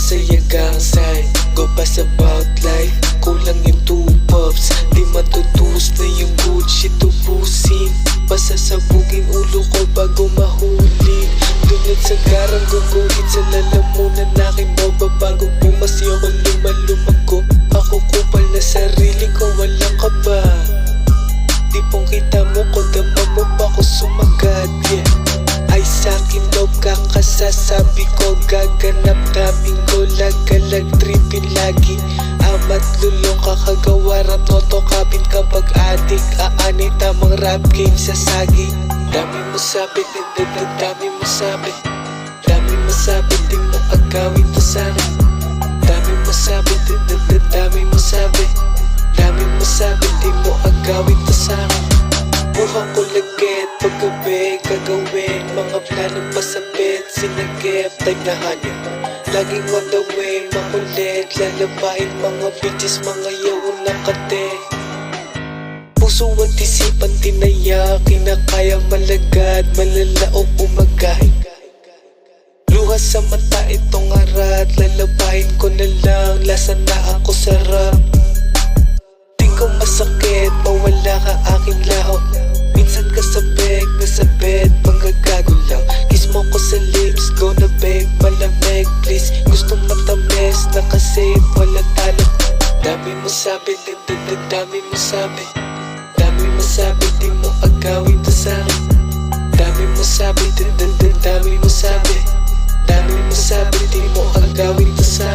masaya kang sign. Go pass about life, kulang yung 2 puffs. Di matutus na yung good shit tubusin. Pasasabugin ulo ko bago mahuli. Dunod sa garang guguhit sa lalamunan aking boba. Bago bumasi ako lumalumago. Ako kupal na sarili ko, walang kaba. Tipong kita mo ko, dama mo ba ko sumagat, yeah. Ay sa'kin daw kakasasabi ko, gaganap na bingo. Lagalag trippin lagi, amat lulong kakagawa rap noto kabin kapag adik. Aanay tamang rap game sa sagi. Dami mo sabi, dami mo sabi. Dami mo sabi, di mo agawin to sa'kin. Dami mo sabi, dami mo sabi. Dami mo sabi, di mo agawin to sa'kin. Buha ko lagit, paggabi, gagawin. Mga plano pasapit, sinagip, tagnahan yun. Laging on the way, makulit. Lalabain mga bitches, mga yawon na kate. Puso at isipan tinaya, kinakaya malagad, malalaog umagay. Luha sa mata itong arat, lalabain ko na lang, lasa na ako sarap. Di ko masakit, mawala ka aking laho. Minsan ka sa beg, nasa bed, mga gagulaw. Kiss mo ko sa lips, go na babe, malamig please. Gusto matamis, nakasave, wala talo. Dami mo sabi, dami mo sabi. Dami mo sabi, di mo agawin to sa'kin. Dami mo sabi, dami mo sabi. Dami mo sabi, di mo agawin to sa'kin.